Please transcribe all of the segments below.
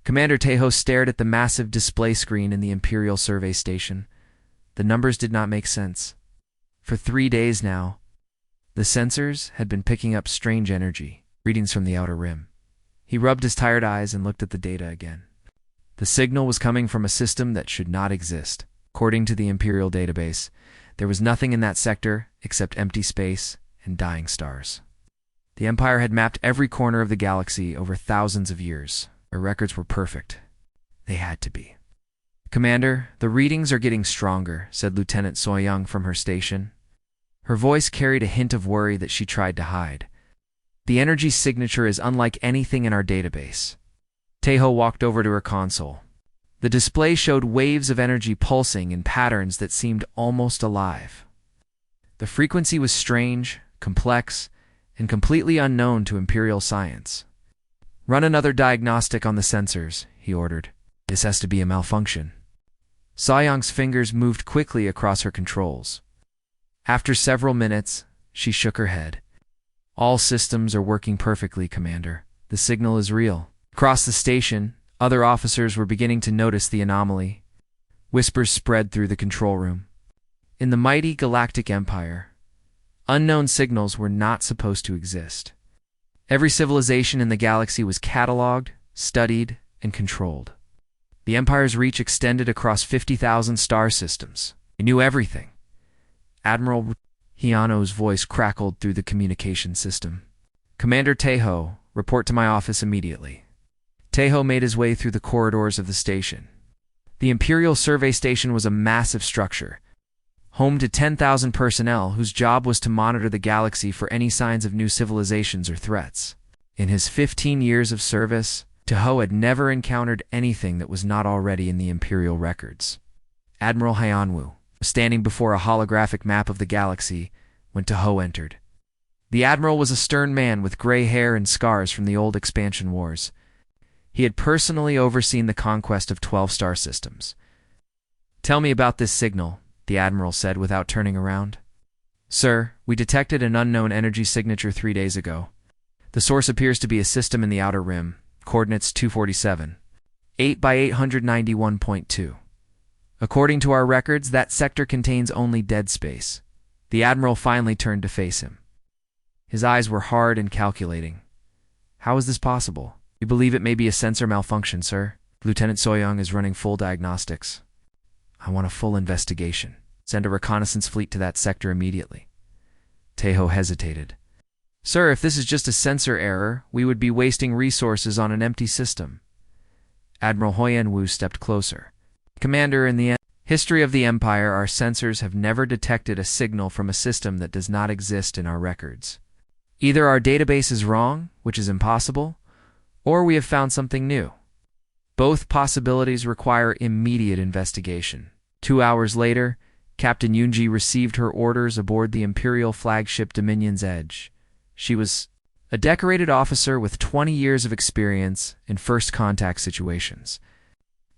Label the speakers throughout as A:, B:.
A: Commander Tejo stared at the massive display screen in the Imperial Survey Station. The numbers did not make sense. For 3 days now, the sensors had been picking up strange energy, readings from the outer rim. He rubbed his tired eyes and looked at the data again. The signal was coming from a system that should not exist. According to the Imperial database, there was nothing in that sector except empty space and dying stars. The Empire had mapped every corner of the galaxy over thousands of years. Their records were perfect. They had to be. "Commander, the readings are getting stronger," said Lieutenant Soyoung from her station. Her voice carried a hint of worry that she tried to hide. "The energy signature is unlike anything in our database." Tejo walked over to her console. The display showed waves of energy pulsing in patterns that seemed almost alive. The frequency was strange, complex, and completely unknown to Imperial science. "Run another diagnostic on the sensors," he ordered. "This has to be a malfunction." Soyoung's fingers moved quickly across her controls. After several minutes, she shook her head. "All systems are working perfectly, Commander. The signal is real." Across the station, other officers were beginning to notice the anomaly. Whispers spread through the control room. In the mighty Galactic Empire, unknown signals were not supposed to exist. Every civilization in the galaxy was catalogued, studied, and controlled. The Empire's reach extended across 50,000 star systems. They knew everything. Admiral Hiano's voice crackled through the communication system. "Commander Tejo, report to my office immediately." Tejo made his way through the corridors of the station. The Imperial Survey Station was a massive structure, home to 10,000 personnel whose job was to monitor the galaxy for any signs of new civilizations or threats. In his 15 years of service, Tejo had never encountered anything that was not already in the Imperial records. Admiral Hyanwu was standing before a holographic map of the galaxy when Tejo entered. The Admiral was a stern man with gray hair and scars from the old expansion wars. He had personally overseen the conquest of 12 star systems. "Tell me about this signal," the Admiral said without turning around. "Sir, we detected an unknown energy signature 3 days ago. The source appears to be a system in the Outer Rim, coordinates 247, 8 by 891.2. According to our records, that sector contains only dead space." The Admiral finally turned to face him. His eyes were hard and calculating. "How is this possible?" "We believe it may be a sensor malfunction, sir. Lieutenant Soyoung is running full diagnostics." "I want a full investigation. Send a reconnaissance fleet to that sector immediately." Tejo hesitated. "Sir, if this is just a sensor error, we would be wasting resources on an empty system." Admiral Hyanwu stepped closer. "Commander, in the history of the Empire, our sensors have never detected a signal from a system that does not exist in our records. Either our database is wrong, which is impossible, or we have found something new. Both possibilities require immediate investigation." 2 hours later, Captain Yunji received her orders aboard the Imperial flagship Dominion's Edge. She was a decorated officer with 20 years of experience in first contact situations.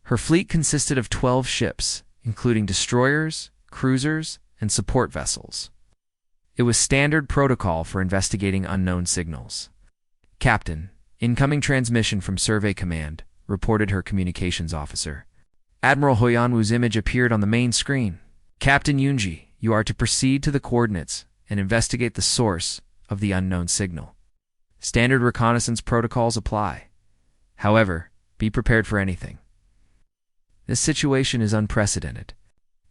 A: Her fleet consisted of 12 ships, including destroyers, cruisers, and support vessels. It was standard protocol for investigating unknown signals. "Captain, incoming transmission from Survey Command," reported her communications officer. Admiral Hyanwu's image appeared on the main screen. "Captain Yunji, you are to proceed to the coordinates and investigate the source of the unknown signal. Standard reconnaissance protocols apply. However, be prepared for anything." "This situation is unprecedented."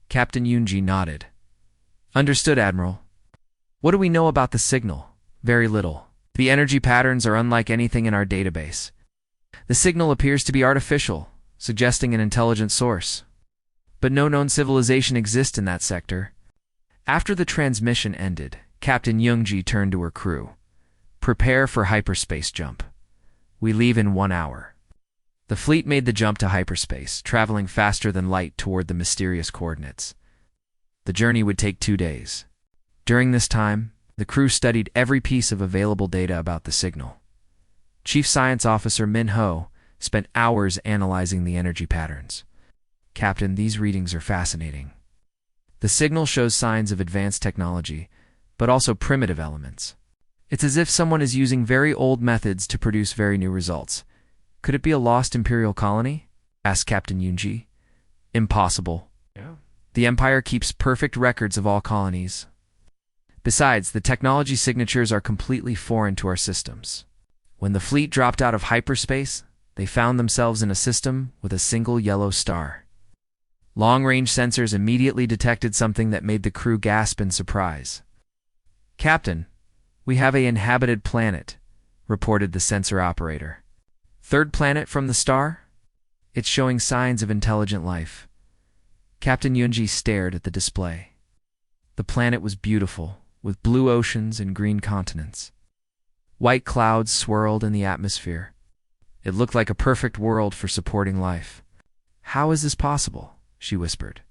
A: Captain Yunji nodded. "Understood, Admiral." "What do we know about the signal?" "Very little. The energy patterns are unlike anything in our database. The signal appears to be artificial, suggesting an intelligent source. But no known civilization exists in that sector." After the transmission ended, Captain Yunji turned to her crew. "Prepare for hyperspace jump. We leave in 1 hour." The fleet made the jump to hyperspace, traveling faster than light toward the mysterious coordinates. The journey would take 2 days. During this time, the crew studied every piece of available data about the signal. Chief Science Officer Min Ho spent hours analyzing the energy patterns. "Captain, these readings are fascinating. The signal shows signs of advanced technology, but also primitive elements. It's as if someone is using very old methods to produce very new results. Could it be a lost Imperial colony? Asked Captain Yunji. Impossible.
B: Yeah.
A: The Empire keeps perfect records of all colonies. Besides, the technology signatures are completely foreign to our systems. When the fleet dropped out of hyperspace, they found themselves in a system with a single yellow star. Long-range sensors immediately detected something that made the crew gasp in surprise. "Captain, we have an inhabited planet," reported the sensor operator. "Third planet from the star? It's showing signs of intelligent life." Captain Yunji stared at the display. The planet was beautiful, with blue oceans and green continents. White clouds swirled in the atmosphere. It looked like a perfect world for supporting life. "How is this possible?" she whispered.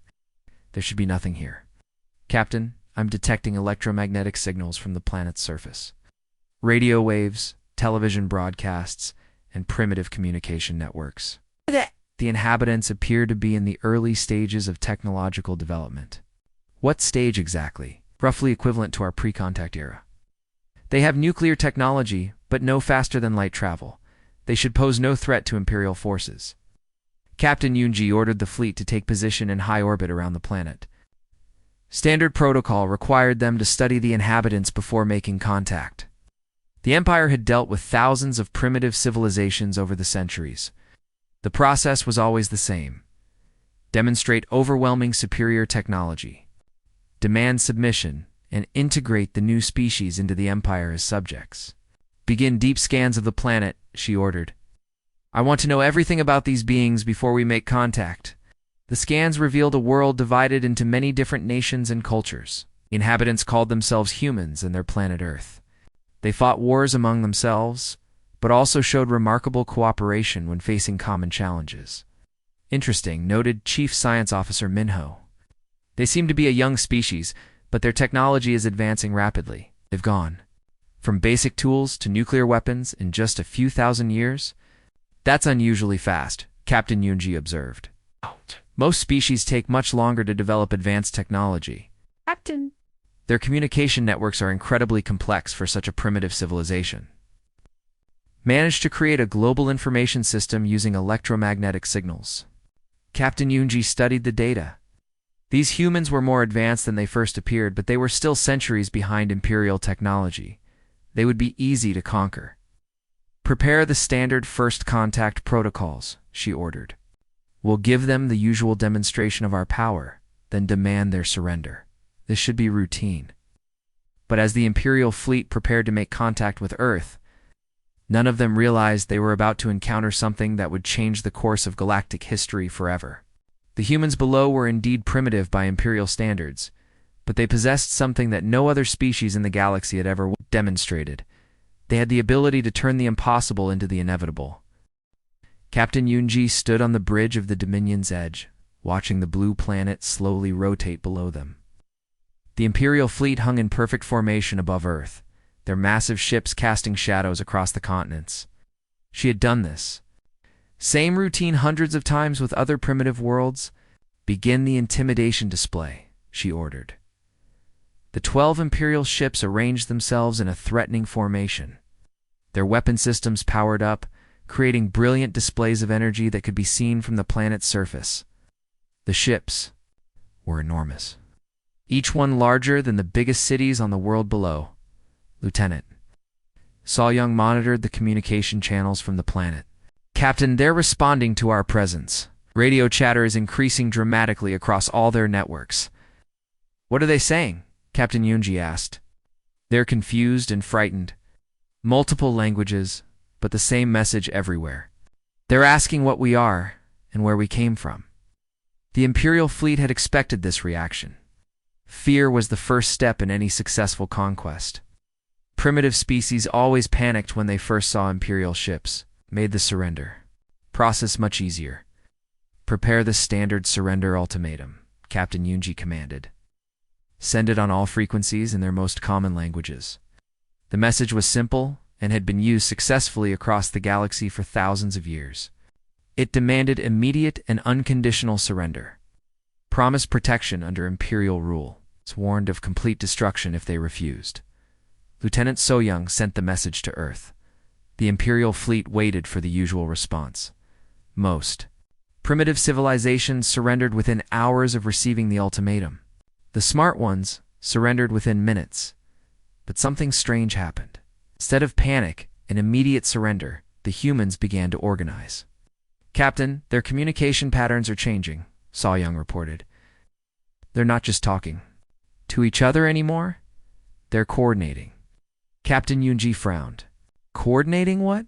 A: "There should be nothing here. Captain, I'm detecting electromagnetic signals from the planet's surface. Radio waves, television broadcasts, and primitive communication networks. The inhabitants appear to be in the early stages of technological development." "What stage exactly?" "Roughly equivalent to our pre-contact era. They have nuclear technology, but no faster than light travel. They should pose no threat to Imperial forces." Captain Yunji ordered the fleet to take position in high orbit around the planet. Standard protocol required them to study the inhabitants before making contact. The Empire had dealt with thousands of primitive civilizations over the centuries. The process was always the same. Demonstrate overwhelming superior technology. Demand submission, and integrate the new species into the Empire as subjects. "Begin deep scans of the planet," she ordered. "I want to know everything about these beings before we make contact." The scans revealed a world divided into many different nations and cultures. The inhabitants called themselves humans and their planet Earth. They fought wars among themselves, but also showed remarkable cooperation when facing common challenges. "Interesting," noted Chief Science Officer Minho. "They seem to be a young species, but their technology is advancing rapidly. They've gone from basic tools to nuclear weapons in just a few thousand years. That's unusually fast," Captain Yunji observed. "Most species take much longer to develop advanced technology.
B: Captain.
A: Their communication networks are incredibly complex for such a primitive civilization. Managed to create a global information system using electromagnetic signals." Captain Yunji studied the data. These humans were more advanced than they first appeared, but they were still centuries behind Imperial technology. They would be easy to conquer. "Prepare the standard first contact protocols," she ordered. "We'll give them the usual demonstration of our power, then demand their surrender. This should be routine." But as the Imperial fleet prepared to make contact with Earth, none of them realized they were about to encounter something that would change the course of galactic history forever. The humans below were indeed primitive by Imperial standards, but they possessed something that no other species in the galaxy had ever demonstrated. They had the ability to turn the impossible into the inevitable. Captain Yunji stood on the bridge of the Dominion's edge, watching the blue planet slowly rotate below them. The Imperial fleet hung in perfect formation above Earth, their massive ships casting shadows across the continents. She had done this. Same routine hundreds of times with other primitive worlds. "Begin the intimidation display," she ordered. The 12 Imperial ships arranged themselves in a threatening formation. Their weapon systems powered up, creating brilliant displays of energy that could be seen from the planet's surface. The ships were enormous, each one larger than the biggest cities on the world below. "Lieutenant." Sawyung monitored the communication channels from the planet. "Captain, they're responding to our presence. Radio chatter is increasing dramatically across all their networks." "What are they saying?" Captain Yunji asked. "They're confused and frightened. Multiple languages, but the same message everywhere. They're asking what we are and where we came from." The Imperial fleet had expected this reaction. Fear was the first step in any successful conquest. Primitive species always panicked when they first saw Imperial ships. "Made the surrender process much easier. Prepare the standard surrender ultimatum," Captain Yunji commanded. "Send it on all frequencies in their most common languages." The message was simple and had been used successfully across the galaxy for thousands of years. It demanded immediate and unconditional surrender. Promised protection under Imperial rule. It's warned of complete destruction if they refused. Lieutenant Soyoung sent the message to Earth. The Imperial fleet waited for the usual response. Most primitive civilizations surrendered within hours of receiving the ultimatum. The smart ones surrendered within minutes. But something strange happened. Instead of panic and immediate surrender, the humans began to organize. "Captain, their communication patterns are changing," Young reported. "They're not just talking to each other anymore. They're coordinating." Captain Yunji frowned. "Coordinating what?"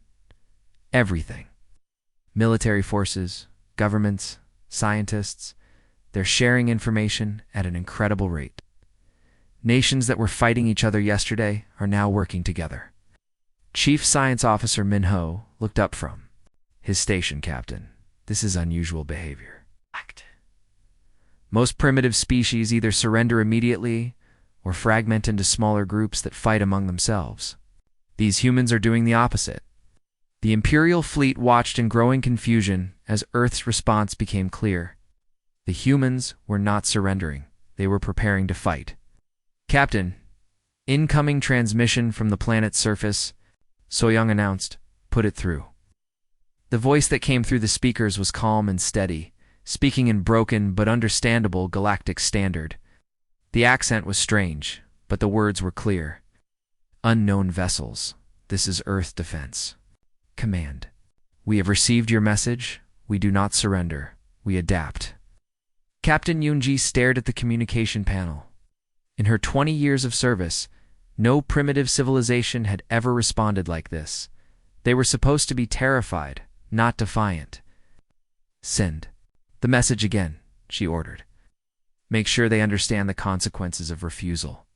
A: "Everything. Military forces, governments, scientists. They're sharing information at an incredible rate. Nations that were fighting each other yesterday are now working together." Chief Science Officer Minho looked up from his station. "Captain, this is unusual behavior. Most primitive species either surrender immediately or fragment into smaller groups that fight among themselves. These humans are doing the opposite." The Imperial fleet watched in growing confusion as Earth's response became clear. The humans were not surrendering. They were preparing to fight. "Captain, incoming transmission from the planet's surface," Young announced. "Put it through." The voice that came through the speakers was calm and steady, speaking in broken but understandable Galactic standard. The accent was strange, but the words were clear. "Unknown vessels. This is Earth Defense Command. We have received your message. We do not surrender. We adapt." Captain Yunji stared at the communication panel. In her 20 years of service, no primitive civilization had ever responded like this. They were supposed to be terrified, not defiant. "Send the message again," she ordered. "Make sure they understand the consequences of refusal."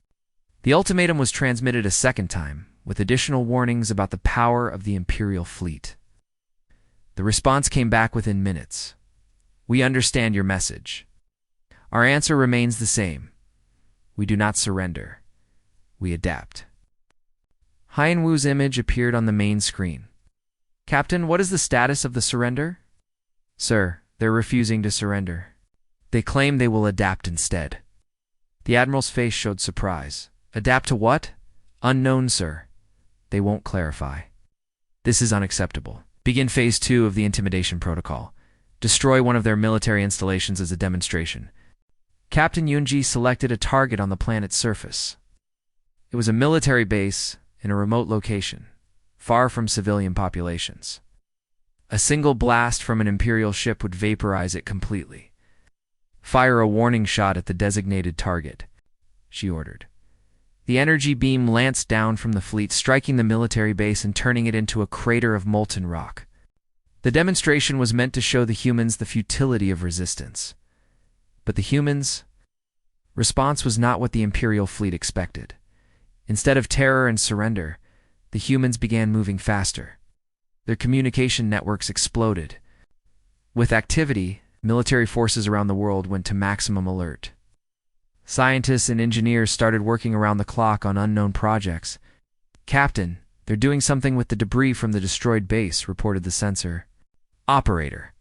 A: The ultimatum was transmitted a second time, with additional warnings about the power of the Imperial fleet. The response came back within minutes. "We understand your message. Our answer remains the same. We do not surrender. We adapt." Hien Wu's image appeared on the main screen. "Captain, what is the status of the surrender?" "Sir, they're refusing to surrender. They claim they will adapt instead." The Admiral's face showed surprise. "Adapt to what?" "Unknown, sir. They won't clarify." "This is unacceptable. Begin Phase 2 of the Intimidation Protocol. Destroy one of their military installations as a demonstration." Captain Yunji selected a target on the planet's surface. It was a military base in a remote location, far from civilian populations. A single blast from an Imperial ship would vaporize it completely. "Fire a warning shot at the designated target," she ordered. The energy beam lanced down from the fleet, striking the military base and turning it into a crater of molten rock. The demonstration was meant to show the humans the futility of resistance. But the humans' response was not what the Imperial fleet expected. Instead of terror and surrender, the humans began moving faster. Their communication networks exploded. With activity, military forces around the world went to maximum alert. Scientists and engineers started working around the clock on unknown projects. "Captain, they're doing something with the debris from the destroyed base," reported the sensor. "Operator,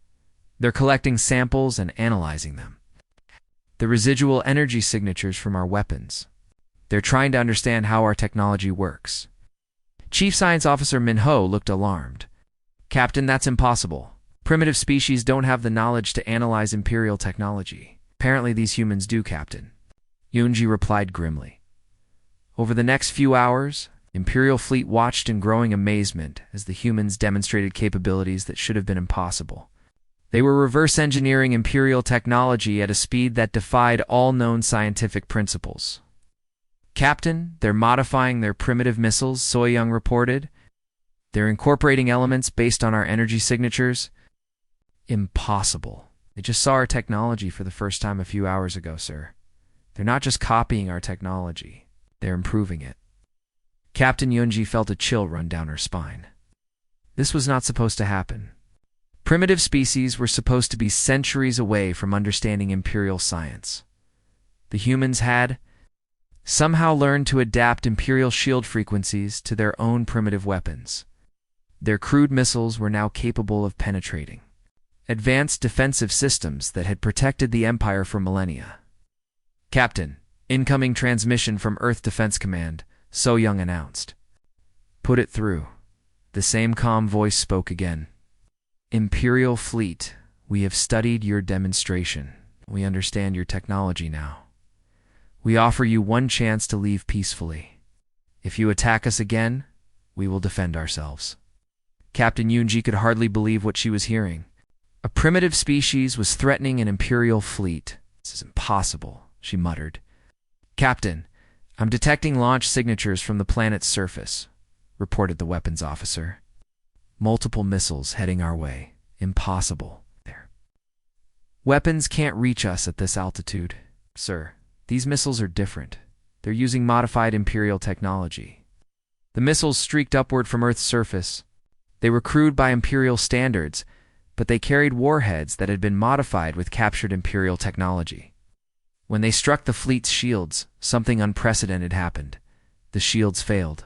A: they're collecting samples and analyzing them. The residual energy signatures from our weapons. They're trying to understand how our technology works." Chief Science Officer Minho looked alarmed. "Captain, that's impossible. Primitive species don't have the knowledge to analyze Imperial technology." "Apparently these humans do, Captain," Yunji replied grimly. Over the next few hours, Imperial fleet watched in growing amazement as the humans demonstrated capabilities that should have been impossible. They were reverse engineering Imperial technology at a speed that defied all known scientific principles. "Captain, they're modifying their primitive missiles," Young reported. "They're incorporating elements based on our energy signatures." "Impossible. They just saw our technology for the first time a few hours ago, sir. They're not just copying our technology, they're improving it." Captain Yunji felt a chill run down her spine. This was not supposed to happen. Primitive species were supposed to be centuries away from understanding Imperial science. The humans had somehow learned to adapt Imperial shield frequencies to their own primitive weapons. Their crude missiles were now capable of penetrating advanced defensive systems that had protected the Empire for millennia. "Captain, incoming transmission from Earth Defense Command," Young announced. "Put it through." The same calm voice spoke again. Imperial fleet, we have studied your demonstration. We understand your technology now. We offer you one chance to leave peacefully. If you attack us again, we will defend ourselves. Captain Yunji could hardly believe what she was hearing. A primitive species was threatening an Imperial fleet. This is impossible, she muttered. Captain, I'm detecting launch signatures from the planet's surface, reported the weapons officer. Multiple missiles heading our way. Impossible. There. Weapons can't reach us at this altitude. Sir, these missiles are different. They're using modified Imperial technology. The missiles streaked upward from Earth's surface. They were crewed by Imperial standards, but they carried warheads that had been modified with captured Imperial technology. When they struck the fleet's shields, something unprecedented happened. The shields failed.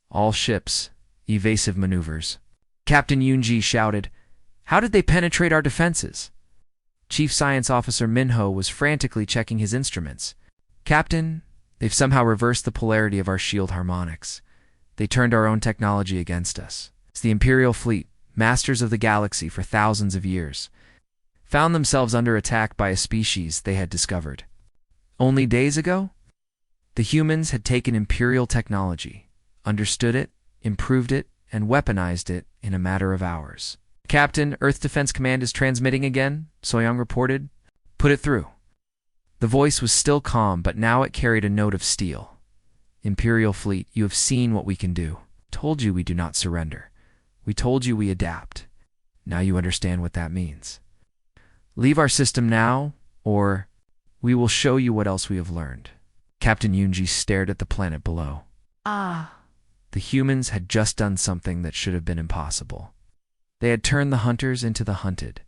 A: All ships, evasive maneuvers. Captain Yunji shouted, "How did they penetrate our defenses?" Chief Science Officer Minho was frantically checking his instruments. Captain, they've somehow reversed the polarity of our shield harmonics. They turned our own technology against us. It's the Imperial fleet, masters of the galaxy for thousands of years, found themselves under attack by a species they had discovered. Only days ago, the humans had taken Imperial technology, understood it, improved it, and weaponized it in a matter of hours. Captain, Earth Defense Command is transmitting again, Soyoung reported. Put it through. The voice was still calm, but now it carried a note of steel. Imperial fleet, you have seen what we can do. Told you we do not surrender. We told you we adapt. Now you understand what that means. Leave our system now, or we will show you what else we have learned. Captain Yunji stared at the planet below. The humans had just done something that should have been impossible. They had turned the hunters into the hunted.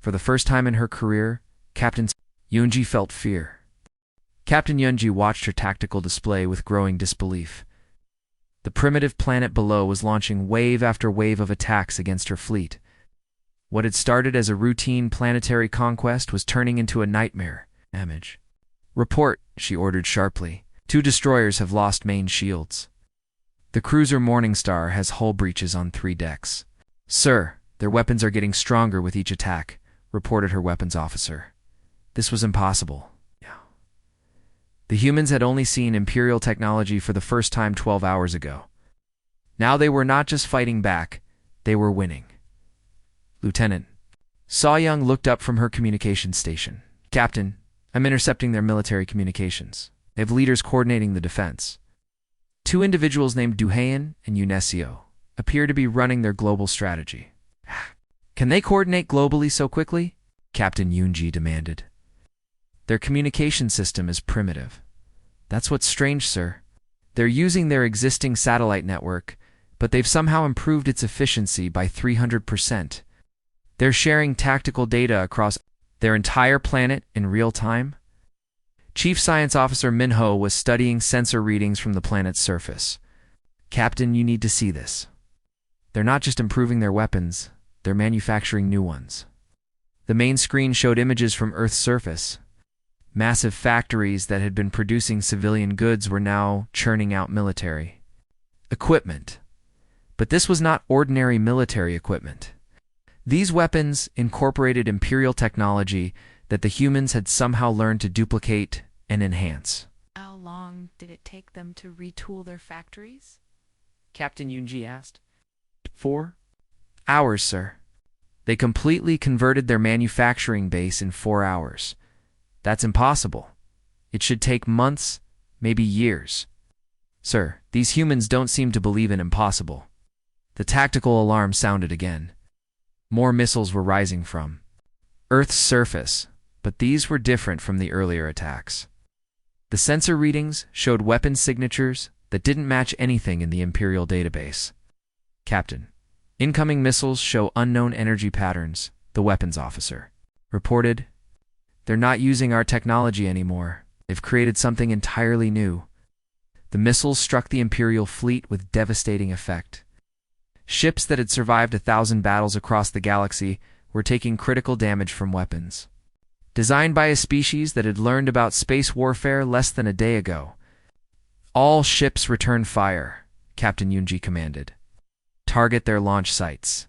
A: For the first time in her career, Captain Yunji felt fear. Captain Yunji watched her tactical display with growing disbelief. The primitive planet below was launching wave after wave of attacks against her fleet. What had started as a routine planetary conquest was turning into a nightmare. Damage. Report, she ordered sharply. 2 destroyers have lost main shields. The cruiser Morningstar has hull breaches on 3 decks. Sir, their weapons are getting stronger with each attack, reported her weapons officer. This was impossible. The humans had only seen Imperial technology for the first time 12 hours ago. Now they were not just fighting back, they were winning. Lieutenant. Soyoung looked up from her communications station. Captain, I'm intercepting their military communications. They have leaders coordinating the defense. 2 individuals named Duhayan and Unesio appear to be running their global strategy. Can they coordinate globally so quickly? Captain Yunji demanded. Their communication system is primitive. That's what's strange, sir. They're using their existing satellite network, but they've somehow improved its efficiency by 300%. They're sharing tactical data across their entire planet in real time. Chief Science Officer Minho was studying sensor readings from the planet's surface. Captain, you need to see this. They're not just improving their weapons, they're manufacturing new ones. The main screen showed images from Earth's surface. Massive factories that had been producing civilian goods were now churning out military equipment. But this was not ordinary military equipment. These weapons incorporated Imperial technology that the humans had somehow learned to duplicate and enhance.
B: How long did it take them to retool their factories?
A: Captain Yunji asked. 4 hours, sir. They completely converted their manufacturing base in 4 hours. That's impossible. It should take months, maybe years. Sir, these humans don't seem to believe in impossible. The tactical alarm sounded again. More missiles were rising from Earth's surface, but these were different from the earlier attacks. The sensor readings showed weapon signatures that didn't match anything in the Imperial database. Captain, incoming missiles show unknown energy patterns, the weapons officer reported. They're not using our technology anymore. They've created something entirely new. The missiles struck the Imperial fleet with devastating effect. Ships that had survived 1,000 battles across the galaxy were taking critical damage from weapons. Designed by a species that had learned about space warfare less than a day ago. All ships return fire, Captain Yunji commanded. target their launch sites.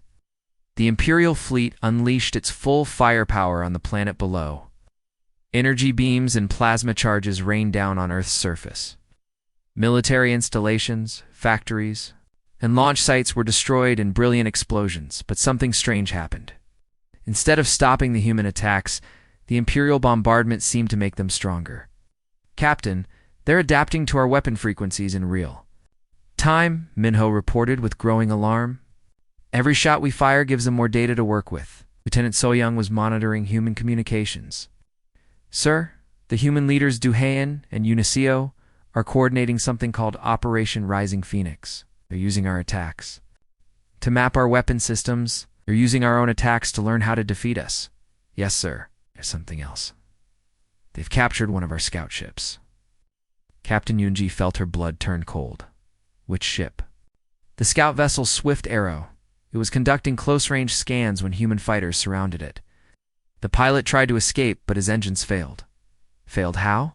A: The Imperial fleet unleashed its full firepower on the planet below. Energy beams and plasma charges rained down on Earth's surface. Military installations, factories, and launch sites were destroyed in brilliant explosions, but something strange happened. Instead of stopping the human attacks, the Imperial bombardment seemed to make them stronger. "Captain, they're adapting to our weapon frequencies in real time," Minho reported with growing alarm. "Every shot we fire gives them more data to work with." Lieutenant Soyoung was monitoring human communications. "Sir, the human leaders Duhayan and Unicio are coordinating something called Operation Rising Phoenix. They're using our attacks to map our weapon systems. They're using our own attacks to learn how to defeat us." "Yes, sir. There's something else. They've captured one of our scout ships." Captain Yunji felt her blood turn cold. "Which ship?" "The scout vessel Swift Arrow. It was conducting close-range scans when human fighters surrounded it. The pilot tried to escape, but his engines failed." "Failed how?"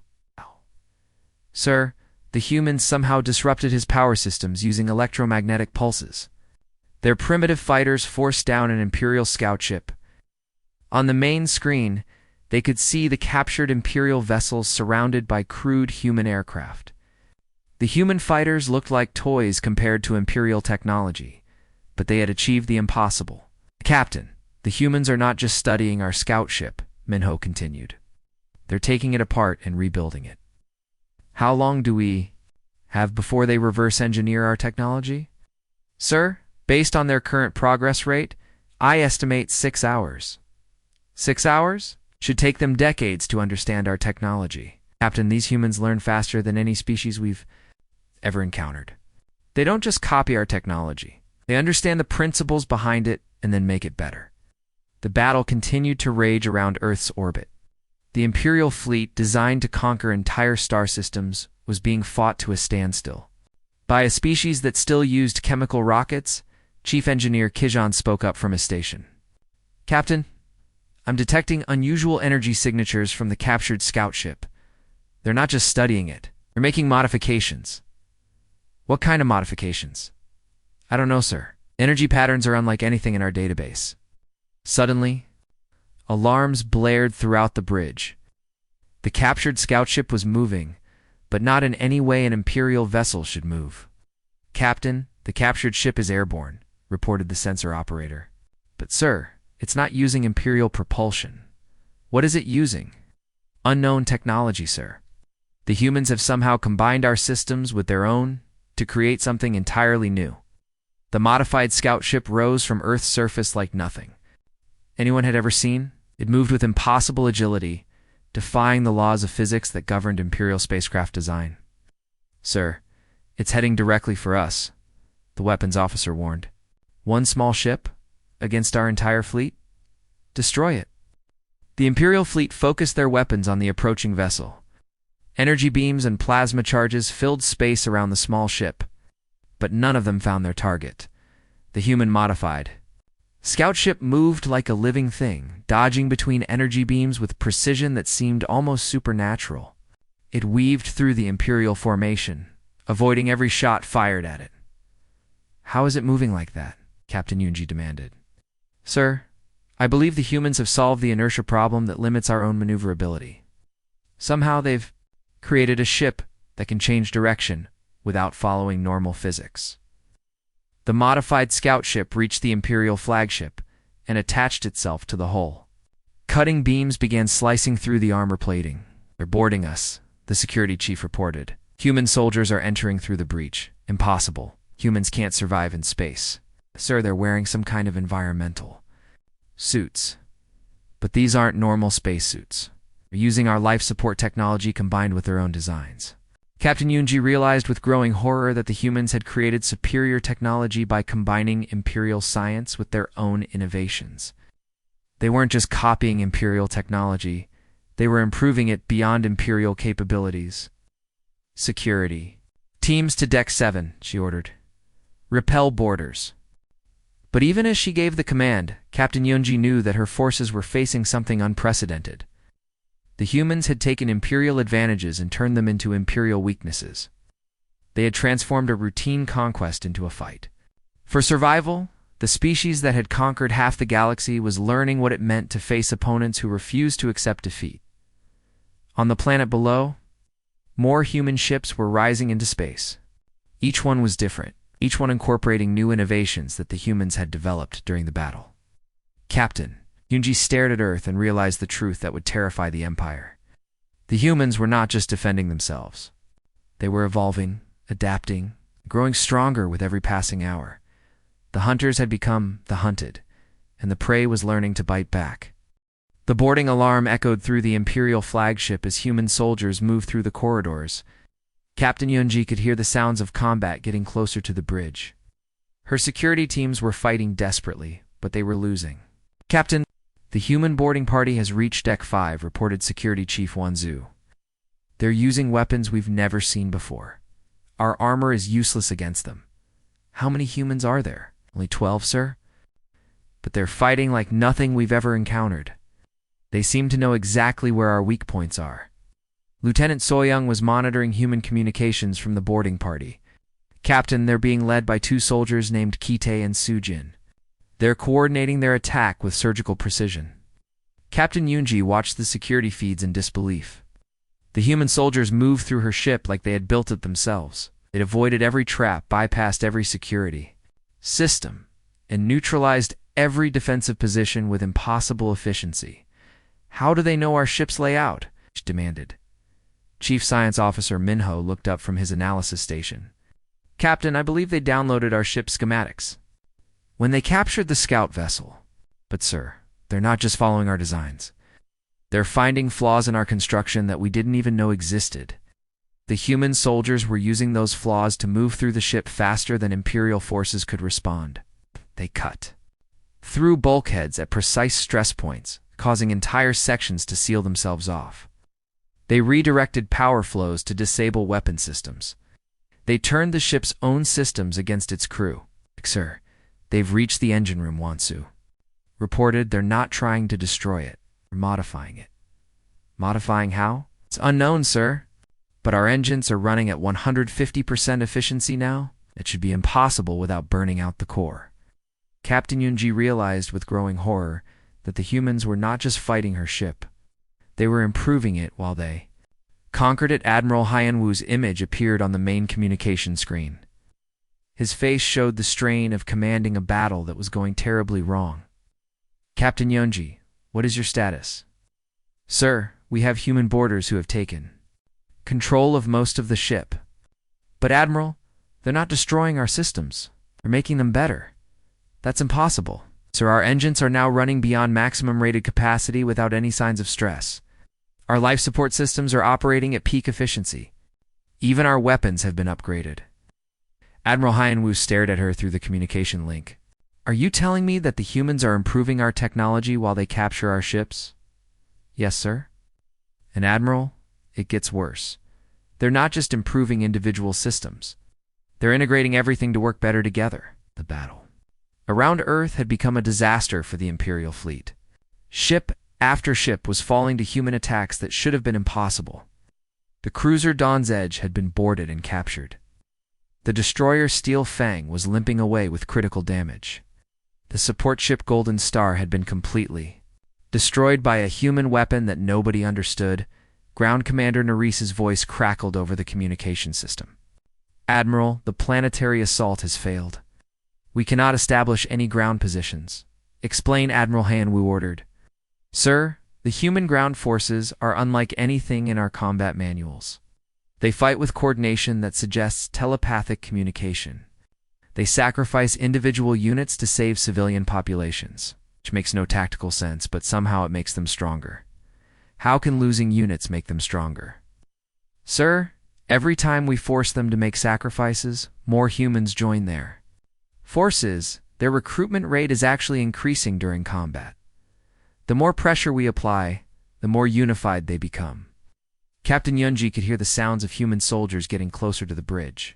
A: "Sir, the humans somehow disrupted his power systems using electromagnetic pulses. Their primitive fighters forced down an Imperial scout ship. On the main screen, they could see the captured Imperial vessels surrounded by crude human aircraft. The human fighters looked like toys compared to Imperial technology, but they had achieved the impossible." "Captain, the humans are not just studying our scout ship," Minho continued. "They're taking it apart and rebuilding it. How long do we have before they reverse engineer our technology?" "Sir, based on their current progress rate, I estimate 6 hours." 6 hours? Should take them decades to understand our technology. Captain, these humans learn faster than any species we've ever encountered. They don't just copy our technology. They understand the principles behind it and then make it better." The battle continued to rage around Earth's orbit. The Imperial fleet, designed to conquer entire star systems, was being fought to a standstill by a species that still used chemical rockets. Chief Engineer Kijan spoke up from his station. "Captain, I'm detecting unusual energy signatures from the captured scout ship. They're not just studying it. They're making modifications." "What kind of modifications?" "I don't know, sir. Energy patterns are unlike anything in our database." Suddenly, alarms blared throughout the bridge. The captured scout ship was moving, but not in any way an Imperial vessel should move. "Captain, the captured ship is airborne," reported the sensor operator. "But sir, it's not using Imperial propulsion." "What is it using?" "Unknown technology, sir. The humans have somehow combined our systems with their own to create something entirely new." The modified scout ship rose from Earth's surface like nothing anyone had ever seen. It moved with impossible agility, defying the laws of physics that governed Imperial spacecraft design. "Sir, it's heading directly for us," the weapons officer warned. "One small ship against our entire fleet? Destroy it." The Imperial fleet focused their weapons on the approaching vessel. Energy beams and plasma charges filled space around the small ship, but none of them found their target. The human modified scout ship moved like a living thing, dodging between energy beams with precision that seemed almost supernatural. It weaved through the Imperial formation, avoiding every shot fired at it. "How is it moving like that?" Captain Yunji demanded. "Sir, I believe the humans have solved the inertia problem that limits our own maneuverability. Somehow they've created a ship that can change direction without following normal physics." The modified scout ship reached the Imperial flagship and attached itself to the hull. Cutting beams began slicing through the armor plating. "They're boarding us," the security chief reported. "Human soldiers are entering through the breach. Impossible. Humans can't survive in space." "Sir, they're wearing some kind of environmental suits. But these aren't normal spacesuits. They're using our life support technology combined with their own designs." Captain Yunji realized with growing horror that the humans had created superior technology by combining Imperial science with their own innovations. They weren't just copying Imperial technology, they were improving it beyond Imperial capabilities. "Security. Teams to Deck 7, she ordered. "Repel boarders." But even as she gave the command, Captain Yunji knew that her forces were facing something unprecedented. The humans had taken Imperial advantages and turned them into Imperial weaknesses. They had transformed a routine conquest into a fight. For survival, the species that had conquered half the galaxy was learning what it meant to face opponents who refused to accept defeat. On the planet below, more human ships were rising into space. Each one was different, each one incorporating new innovations that the humans had developed during the battle. Captain Yunji stared at Earth and realized the truth that would terrify the Empire. The humans were not just defending themselves. They were evolving, adapting, growing stronger with every passing hour. The hunters had become the hunted, and the prey was learning to bite back. The boarding alarm echoed through the Imperial flagship as human soldiers moved through the corridors. Captain Yunji could hear the sounds of combat getting closer to the bridge. Her security teams were fighting desperately, but they were losing. Captain, the human boarding party has reached Deck 5, reported Security Chief Wanzhou. They're using weapons we've never seen before. Our armor is useless against them. How many humans are there? Only 12, sir? But they're fighting like nothing we've ever encountered. They seem to know exactly where our weak points are. Lieutenant Soyoung was monitoring human communications from the boarding party. Captain, they're being led by 2 soldiers named Kite and Sujin. They're coordinating their attack with surgical precision. Captain Yunji watched the security feeds in disbelief. The human soldiers moved through her ship like they had built it themselves. It avoided every trap, bypassed every security system, and neutralized every defensive position with impossible efficiency. How do they know our ship's layout? She demanded. Chief Science Officer Minho looked up from his analysis station. Captain, I believe they downloaded our ship's schematics when they captured the scout vessel. But sir, they're not just following our designs. They're finding flaws in our construction that we didn't even know existed. The human soldiers were using those flaws to move through the ship faster than Imperial forces could respond. They cut through bulkheads at precise stress points, causing entire sections to seal themselves off. They redirected power flows to disable weapon systems. They turned the ship's own systems against its crew. Sir, they've reached the engine room, Wanzhou reported. They're not trying to destroy it, they're modifying it. Modifying how? It's unknown, sir. But our engines are running at 150% efficiency now. It should be impossible without burning out the core. Captain Yunji realized with growing horror that the humans were not just fighting her ship. They were improving it while they conquered it. Admiral Hyanwu's image appeared on the main communication screen. His face showed the strain of commanding a battle that was going terribly wrong. Captain Yunji, what is your status? Sir, we have human boarders who have taken control of most of the ship. But Admiral, they're not destroying our systems. They're making them better. That's impossible. Sir, our engines are now running beyond maximum rated capacity without any signs of stress. Our life support systems are operating at peak efficiency. Even our weapons have been upgraded. Admiral Hyanwu stared at her through the communication link. Are you telling me that the humans are improving our technology while they capture our ships? Yes, sir. And Admiral, it gets worse. They're not just improving individual systems. They're integrating everything to work better together. The battle around Earth had become a disaster for the Imperial fleet. Ship after ship was falling to human attacks that should have been impossible. The cruiser Dawn's Edge had been boarded and captured. The destroyer Steel Fang was limping away with critical damage. The support ship Golden Star had been completely destroyed by a human weapon that nobody understood. Ground Commander Narice's voice crackled over the communication system. Admiral, the planetary assault has failed. We cannot establish any ground positions. Explain, Admiral Hyanwu ordered. Sir, the human ground forces are unlike anything in our combat manuals. They fight with coordination that suggests telepathic communication. They sacrifice individual units to save civilian populations, which makes no tactical sense, but somehow it makes them stronger. How can losing units make them stronger? Sir, every time we force them to make sacrifices, more humans join their forces. Their recruitment rate is actually increasing during combat. The more pressure we apply, the more unified they become. Captain Yunji could hear the sounds of human soldiers getting closer to the bridge.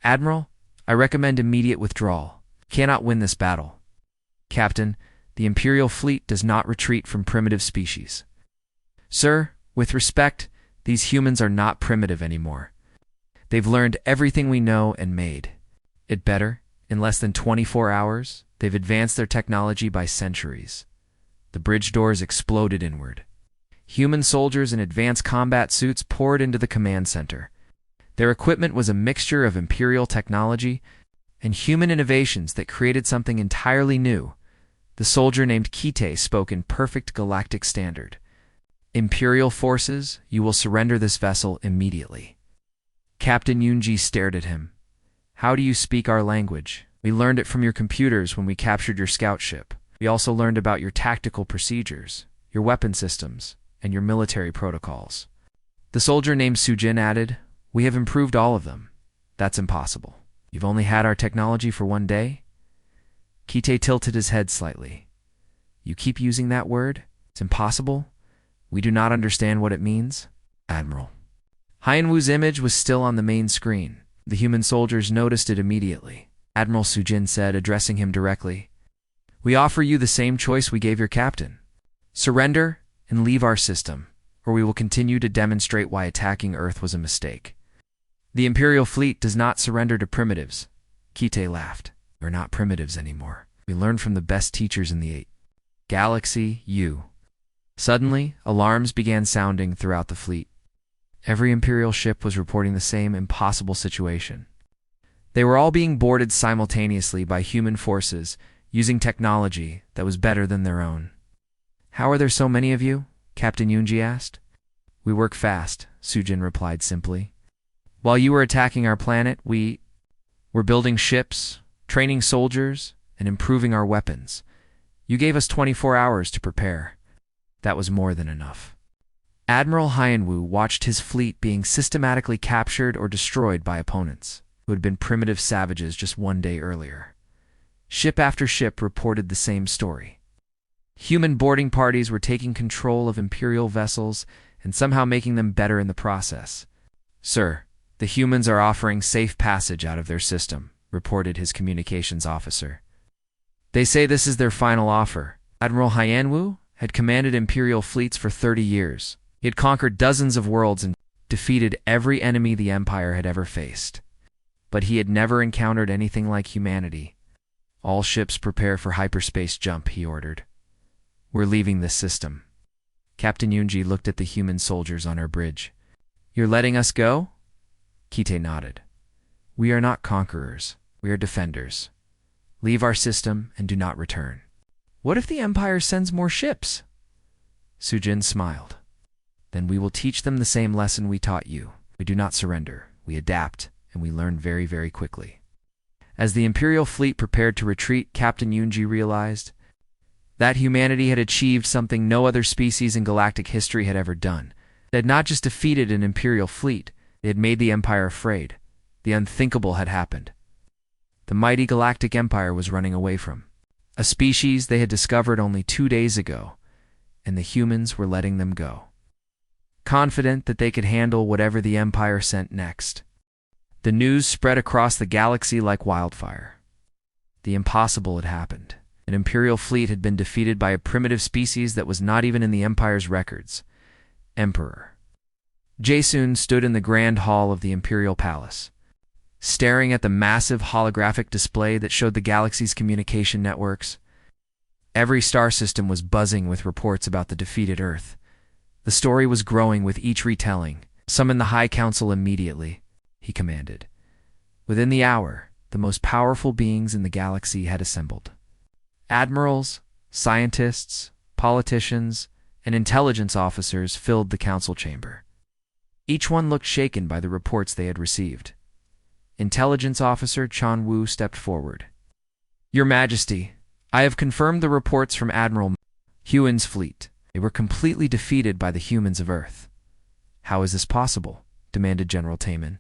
A: Admiral, I recommend immediate withdrawal. Cannot win this battle. Captain, the Imperial fleet does not retreat from primitive species. Sir, with respect, these humans are not primitive anymore. They've learned everything we know and made it better In less than 24 hours, they've advanced their technology by centuries. The bridge doors exploded inward. Human soldiers in advanced combat suits poured into the command center. Their equipment was a mixture of Imperial technology and human innovations that created something entirely new. The soldier named Kite spoke in perfect Galactic standard. Imperial forces, you will surrender this vessel immediately. Captain Yunji stared at him. How do you speak our language? We learned it from your computers when we captured your scout ship. We also learned about your tactical procedures, your weapon systems, and your military protocols. The soldier named Sujin added, we have improved all of them. That's impossible. You've only had our technology for 1 day? Kite tilted his head slightly. You keep using that word? It's impossible? We do not understand what it means? Admiral. Hyenwoo's image was still on the main screen. The human soldiers noticed it immediately. Admiral Sujin said, addressing him directly, we offer you the same choice we gave your captain. Surrender and leave our system, or we will continue to demonstrate why attacking Earth was a mistake. The Imperial fleet does not surrender to primitives. Kite laughed. We're not primitives anymore. We learned from the best teachers in the galaxy, you. Suddenly, alarms began sounding throughout the fleet. Every Imperial ship was reporting the same impossible situation. They were all being boarded simultaneously by human forces using technology that was better than their own. How are there so many of you? Captain Yunji asked. We work fast, Sujin replied simply. While you were attacking our planet, we were building ships, training soldiers, and improving our weapons. You gave us 24 hours to prepare. That was more than enough. Admiral Hyenwoo watched his fleet being systematically captured or destroyed by opponents who had been primitive savages just 1 day earlier. Ship after ship reported the same story. Human boarding parties were taking control of Imperial vessels and somehow making them better in the process. Sir, the humans are offering safe passage out of their system, reported his communications officer. They say this is their final offer. Admiral Hyenwoo had commanded Imperial fleets for 30 years. He had conquered dozens of worlds and defeated every enemy the Empire had ever faced. But he had never encountered anything like humanity. All ships prepare for hyperspace jump, he ordered. We're leaving this system. Captain Yunji looked at the human soldiers on our bridge. You're letting us go? Kite nodded. We are not conquerors. We are defenders. Leave our system and do not return. What if the Empire sends more ships? Sujin smiled. Then we will teach them the same lesson we taught you. We do not surrender. We adapt, and we learn very, very quickly. As the Imperial fleet prepared to retreat, Captain Yunji realized that humanity had achieved something no other species in galactic history had ever done. They had not just defeated an Imperial fleet, they had made the Empire afraid. The unthinkable had happened. The mighty Galactic Empire was running away from a species they had discovered only 2 days ago, and the humans were letting them go, confident that they could handle whatever the Empire sent next. The news spread across the galaxy like wildfire. The impossible had happened. An Imperial fleet had been defeated by a primitive species that was not even in the Empire's records. Emperor Jaesun stood in the grand hall of the Imperial Palace, staring at the massive holographic display that showed the galaxy's communication networks. Every star system was buzzing with reports about the defeated Earth. The story was growing with each retelling. Summon the High Council immediately, he commanded. Within the hour, the most powerful beings in the galaxy had assembled. Admirals, scientists, politicians, and intelligence officers filled the council chamber. Each one looked shaken by the reports they had received. Intelligence Officer Chan Wu stepped forward. Your Majesty, I have confirmed the reports from Admiral Huan's fleet. They were completely defeated by the humans of Earth. How is this possible? Demanded General Taman.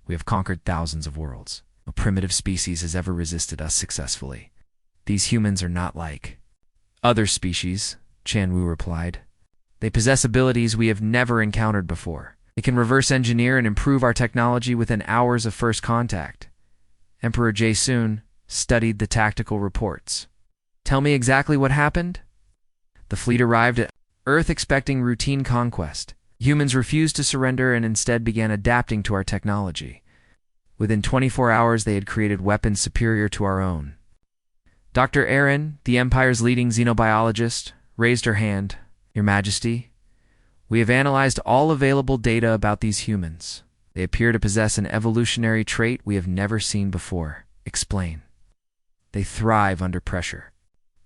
A: We have conquered thousands of worlds. No primitive species has ever resisted us successfully. These humans are not like other species, Chan Wu replied. They possess abilities we have never encountered before. They can reverse engineer and improve our technology within hours of first contact. Emperor Jaesun studied the tactical reports. Tell me exactly what happened? The fleet arrived at Earth expecting routine conquest. Humans refused to surrender and instead began adapting to our technology. Within 24 hours, they had created weapons superior to our own. Dr. Erin, the Empire's leading xenobiologist, raised her hand. Your Majesty, we have analyzed all available data about these humans. They appear to possess an evolutionary trait we have never seen before. Explain. They thrive under pressure.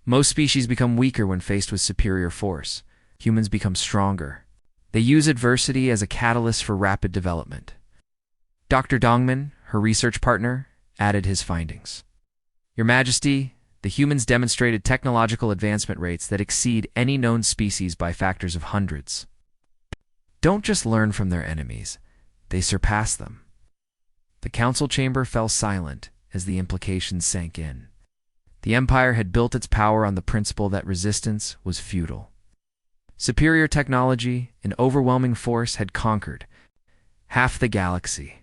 A: Most species become weaker when faced with superior force. Humans become stronger. They use adversity as a catalyst for rapid development. Dr. Dongman, her research partner, added his findings. Your Majesty, the humans demonstrated technological advancement rates that exceed any known species by factors of hundreds. Don't just learn from their enemies, they surpass them. The council chamber fell silent as the implications sank in. The Empire had built its power on the principle that resistance was futile. Superior technology and overwhelming force had conquered half the galaxy.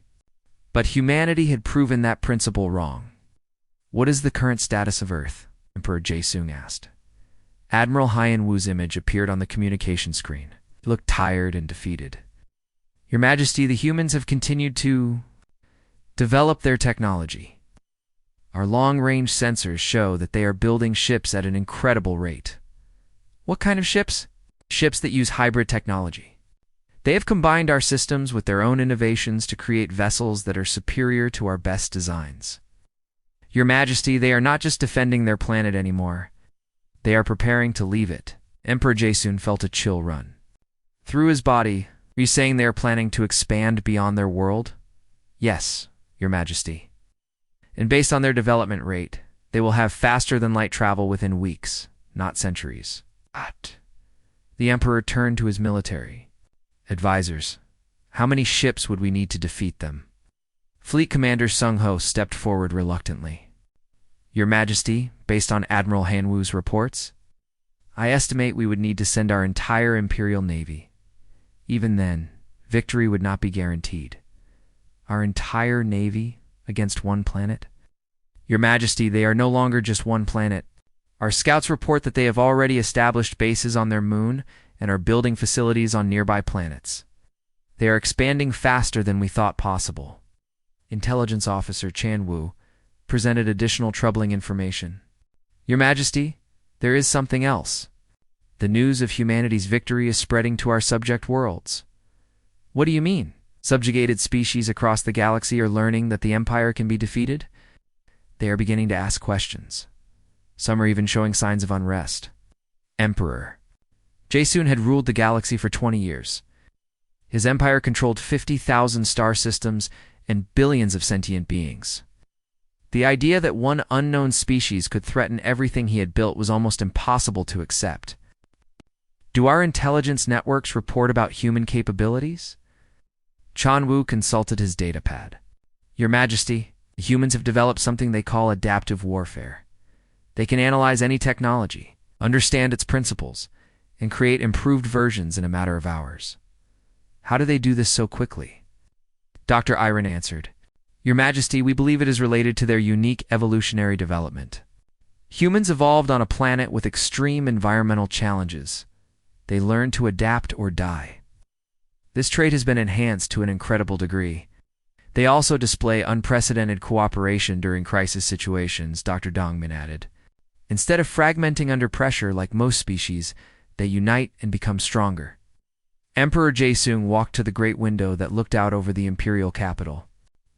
A: But humanity had proven that principle wrong. What is the current status of Earth? Emperor Jae-sung asked. Admiral Hyan Wu's image appeared on the communication screen. He looked tired and defeated. Your Majesty, the humans have continued to develop their technology. Our long-range sensors show that they are building ships at an incredible rate. What kind of ships? Ships that use hybrid technology. They have combined our systems with their own innovations to create vessels that are superior to our best designs. Your Majesty, they are not just defending their planet anymore. They are preparing to leave it. Emperor Jae-sung felt a chill run through his body. Are you saying they are planning to expand beyond their world? Yes, Your Majesty. And based on their development rate, they will have faster-than-light travel within weeks, not centuries. The Emperor turned to his military advisors. How many ships would we need to defeat them? Fleet Commander Sung Ho stepped forward reluctantly. Your Majesty, based on Admiral Han Wu's reports, I estimate we would need to send our entire Imperial Navy. Even then, victory would not be guaranteed. Our entire Navy against one planet? Your Majesty, they are no longer just one planet. Our scouts report that they have already established bases on their moon and are building facilities on nearby planets. They are expanding faster than we thought possible. Intelligence Officer Chan Wu presented additional troubling information. Your Majesty, there is something else. The news of humanity's victory is spreading to our subject worlds. What do you mean? Subjugated species across the galaxy are learning that the Empire can be defeated? They are beginning to ask questions. Some are even showing signs of unrest. Emperor. Jae-sung had ruled the galaxy for 20 years. His empire controlled 50,000 star systems and billions of sentient beings. The idea that one unknown species could threaten everything he had built was almost impossible to accept. Do our intelligence networks report about human capabilities? Chan Wu consulted his datapad. Your Majesty, the humans have developed something they call adaptive warfare. They can analyze any technology, understand its principles, and create improved versions in a matter of hours. How do they do this so quickly? Dr. Iron answered, Your Majesty, we believe it is related to their unique evolutionary development. Humans evolved on a planet with extreme environmental challenges. They learn to adapt or die. This trait has been enhanced to an incredible degree. They also display unprecedented cooperation during crisis situations, Dr. Dongman added. Instead of fragmenting under pressure like most species, they unite and become stronger. Emperor Jae-sung walked to the great window that looked out over the imperial capital.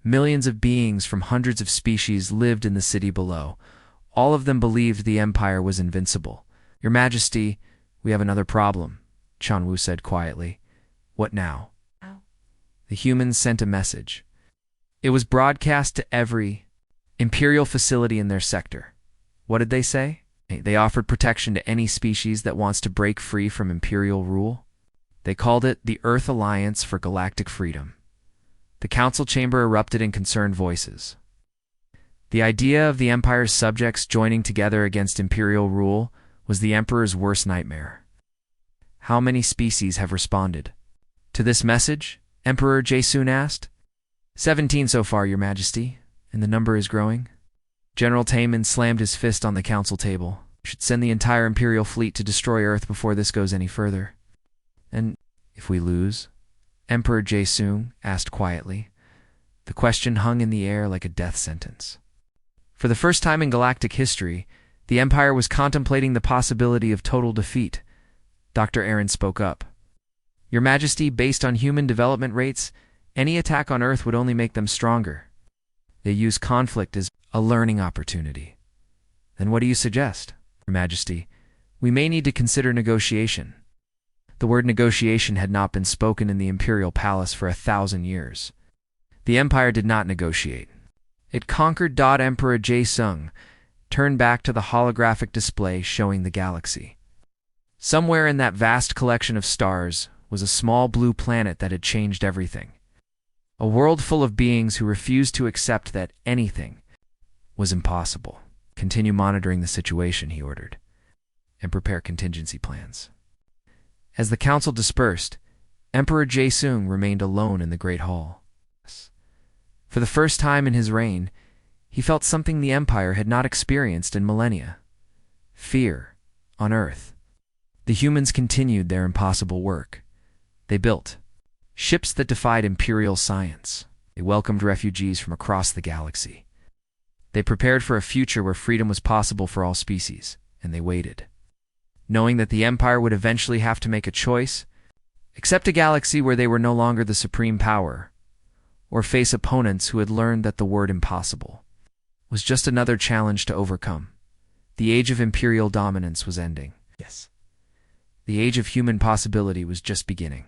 A: Millions of beings from hundreds of species lived in the city below. All of them believed the Empire was invincible. Your Majesty, we have another problem, Chan Wu said quietly. What now? The humans sent a message. It was broadcast to every imperial facility in their sector. What did they say? They offered protection to any species that wants to break free from imperial rule. They called it the Earth Alliance for Galactic Freedom. The council chamber erupted in concerned voices. The idea of the Empire's subjects joining together against imperial rule was the Emperor's worst nightmare. How many species have responded to this message? Emperor Jae-sung asked. 17 so far, Your Majesty, and the number is growing. General Taemin slammed his fist on the council table. We should send the entire Imperial fleet to destroy Earth before this goes any further. And if we lose? Emperor Jae-sung asked quietly. The question hung in the air like a death sentence. For the first time in galactic history, the Empire was contemplating the possibility of total defeat. Dr. Aaron spoke up. Your Majesty, based on human development rates, any attack on Earth would only make them stronger. They use conflict as a learning opportunity. Then what do you suggest? Your Majesty, we may need to consider negotiation. The word negotiation had not been spoken in the Imperial Palace for 1,000 years. The Empire did not negotiate. It conquered. Emperor Jae-sung turned back to the holographic display showing the galaxy. Somewhere in that vast collection of stars was a small blue planet that had changed everything. A world full of beings who refused to accept that anything was impossible. Continue monitoring the situation, he ordered, and prepare contingency plans. As the council dispersed, Emperor Jae-sung remained alone in the Great Hall. For the first time in his reign, he felt something the Empire had not experienced in millennia: fear on Earth. The humans continued their impossible work. They built ships that defied Imperial science. They welcomed refugees from across the galaxy. They prepared for a future where freedom was possible for all species, and they waited, knowing that the Empire would eventually have to make a choice: accept a galaxy where they were no longer the supreme power, or face opponents who had learned that the word impossible was just another challenge to overcome. The age of Imperial dominance was ending. Yes. The age of human possibility was just beginning.